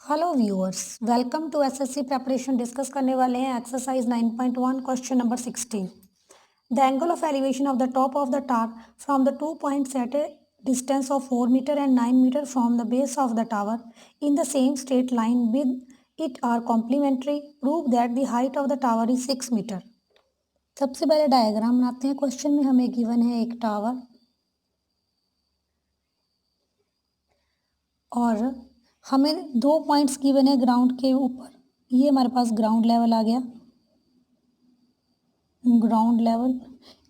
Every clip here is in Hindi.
Hello viewers, welcome to SSC preparation. Discuss करने वाले हैं exercise 9.1 question number 16। The angle of elevation of the top of the tower from the 2 points at a distance of 4 metre and 9 metre from the base of the tower in the same straight line with it are complementary. Prove that the height of the tower is 6 metre. सबसे पहले डायग्राम बनाते हैं। क्वेश्चन में हमें गिवन है एक टावर और हमें 2 पॉइंट्स गिवन है ग्राउंड के ऊपर। ये हमारे पास ग्राउंड लेवल आ गया, ग्राउंड लेवल।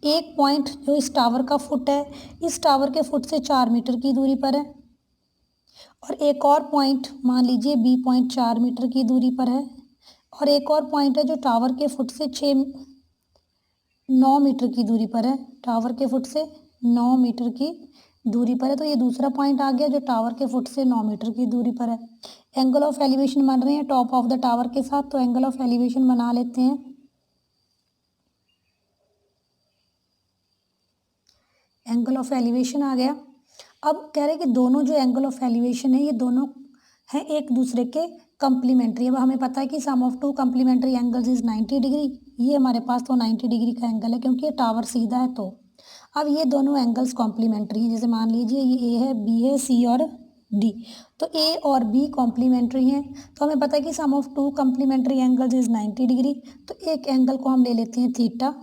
एक पॉइंट जो इस टावर का फुट है, इस टावर के फुट से 4 मीटर की दूरी पर है, और एक और पॉइंट मान लीजिए बी पॉइंट 4 मीटर की दूरी पर है, और एक और पॉइंट है जो टावर के फुट से 9 मीटर की दूरी पर है। टावर के फुट से 9 मीटर की दूरी पर है, तो ये दूसरा पॉइंट आ गया जो टावर के फुट से 9 मीटर की दूरी पर है। एंगल ऑफ एलिवेशन बन रहे हैं टॉप ऑफ द टावर के साथ, तो एंगल ऑफ एलिवेशन बना लेते हैं। एंगल ऑफ एलिवेशन आ गया। अब कह रहे हैं कि दोनों जो एंगल ऑफ एलिवेशन है ये दोनों हैं एक दूसरे के कंप्लीमेंट्री। अब हमें पता है कि sum of two complementary angles is 90 degree. ये हमारे पास तो 90 डिग्री का एंगल है क्योंकि ये टावर सीधा है। तो अब ये दोनों एंगल्स कॉम्प्लीमेंट्री हैं। जैसे मान लीजिए ये ए है, बी है, सी और डी, तो ए और बी कॉम्प्लीमेंट्री हैं। तो हमें पता है कि sum of two complementary angles is 90 degree. तो एक एंगल को हम ले लेते हैं थीटा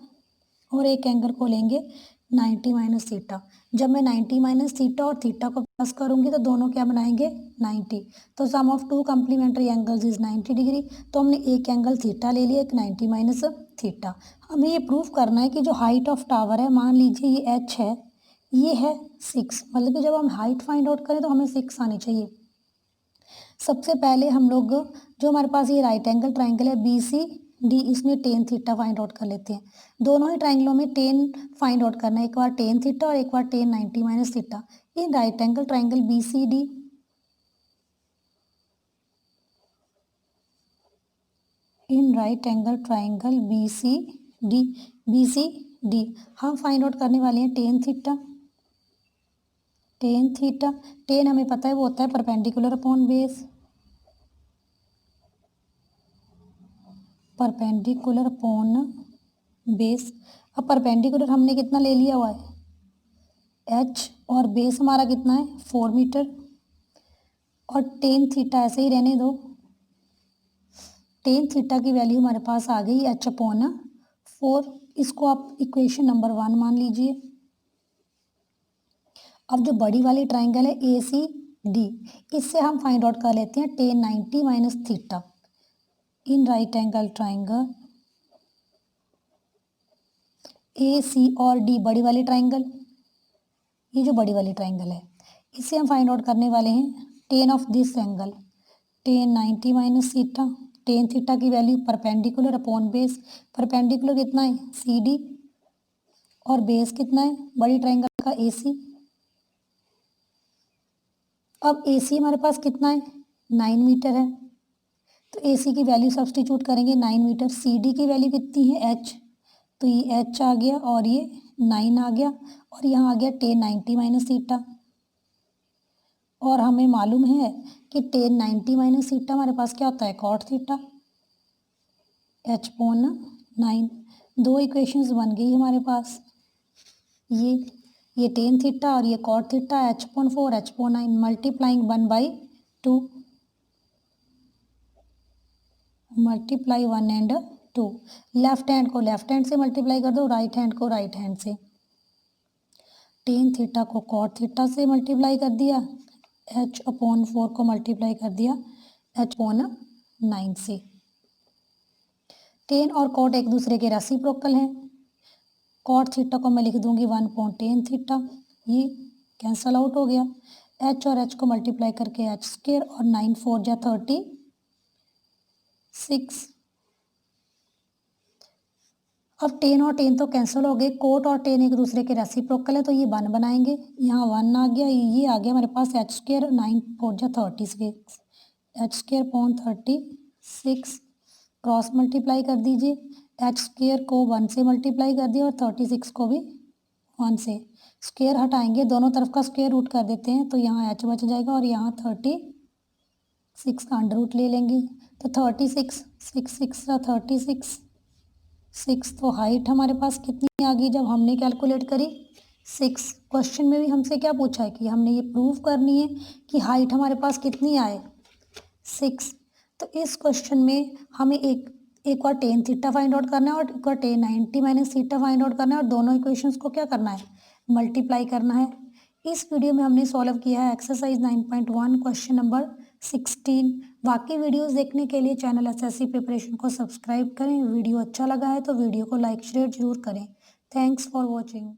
और एक एंगल को लेंगे 90 माइनस थीटा। जब मैं 90 माइनस थीटा और थीटा को प्लस करूंगी तो दोनों क्या बनाएंगे 90। तो sum of two complementary angles is 90 degree. तो हमने एक एंगल थीटा ले लिया, एक 90 माइनस थीटा। हमें ये प्रूफ करना है कि जो हाइट ऑफ टावर है, मान लीजिए ये h है, ये है 6, मतलब कि जब हम हाइट फाइंड आउट करें तो हमें 6 आनी चाहिए। सबसे पहले हम लोग जो हमारे पास ये राइट एंगल ट्राइंगल है बी सी डी, इसमें टेन थीटा फाइंड आउट कर लेते हैं। दोनों ही ट्राइंगलों में टेन फाइंड आउट करना है, एक बार टेन थीटा और एक बार tan 90 minus theta. In right angle triangle B C D, in right angle triangle B C D हम फाइंड आउट करने वाले हैं tan theta. Tan theta, tan हमें पता है वो होता है perpendicular upon base, perpendicular upon base. अब परपेंडिकुलर हमने कितना ले लिया हुआ है h, और बेस हमारा कितना है 4 मीटर, और टेन थीटा ऐसे ही रहने दो। टेन थीटा की वैल्यू हमारे पास आ गई h अपॉन 4। इसको आप इक्वेशन नंबर 1 मान लीजिए। अब जो बड़ी वाली ट्राइंगल है ए सी डी, इससे हम फाइंड आउट कर लेते हैं tan 90 minus theta. In right angle triangle A C और डी, बड़ी वाली ट्राइंगल, ये जो बड़ी वाली ट्राइंगल है इसे हम फाइंड आउट करने वाले हैं tan of this angle, tan 90 minus theta. Tan theta की value perpendicular upon base, perpendicular कितना है सी डी, और बेस कितना है बड़ी ट्राइंगल का ए सी। अब ए सी हमारे पास कितना है 9 मीटर है, तो ए सी की वैल्यू सब्सटीट्यूट करेंगे 9 मीटर। सी डी की वैल्यू कितनी है एच, तो ये एच आ गया और ये 9 आ गया, और यहाँ आ गया टेन 90 माइनस थीटा। और हमें मालूम है कि टेन 90 माइनस थीटा हमारे पास क्या होता है कॉट थीटा, एच पोन 9। दो इक्वेशंस बन गई हमारे पास, ये टेन थीटा और ये cot theta, h upon 4 h upon 9, multiplying 1/2, multiply 1 and 2। Left hand को लेफ्ट हैंड से मल्टीप्लाई कर दो, राइट हैंड को राइट हैंड से। टेन थीटा को कॉट थीटा से मल्टीप्लाई कर दिया, एच अपॉन 4 को मल्टीप्लाई कर दिया एच अपॉन 9 से। टेन और कॉट एक दूसरे के रेसिप्रोकल हैं। कॉट थीटा को मैं लिख दूंगी 1 अपॉन टेन थीटा, ये कैंसल आउट हो गया। एच और एच को मल्टीप्लाई करके एच स्क्वायर, और 9 4 जा 36। अब टेन और टेन तो कैंसिल हो गए, कोट और टेन एक दूसरे के रेसिप्रोकल है, तो ये 1 बनाएंगे। यहाँ 1 आ गया, ये आ गया हमारे पास एच स्क्वायर, 9 4 जा 36, H square upon 36। Cross multiply कर दीजिए, एच स्क्वायर को 1 से मल्टीप्लाई कर दिया और 36 को भी 1 से। स्क्वायर हटाएंगे, दोनों तरफ का स्क्वायर रूट कर देते हैं, तो यहाँ एच बच जाएगा और यहाँ 36 6 का अंडर रूट ले लेंगे तो 36, 6 6 36, 6 तो हाइट हमारे पास कितनी आ गई जब हमने कैलकुलेट करी 6। क्वेश्चन में भी हमसे क्या पूछा है कि हमने ये प्रूव करनी है कि हाइट हमारे पास कितनी आए 6। तो इस क्वेश्चन में हमें एक बार टेन थीटा फाइंड आउट करना है और एक बार tan 90 minus theta find out करना है और दोनों इक्वेशंस को क्या करना है मल्टीप्लाई करना है। इस वीडियो में हमने सॉल्व किया है एक्सरसाइज 9.1 क्वेश्चन नंबर 16। बाकी वीडियोस देखने के लिए चैनल एसएससी प्रिपरेशन को सब्सक्राइब करें। वीडियो अच्छा लगा है तो वीडियो को लाइक शेयर जरूर करें। Thanks for watching.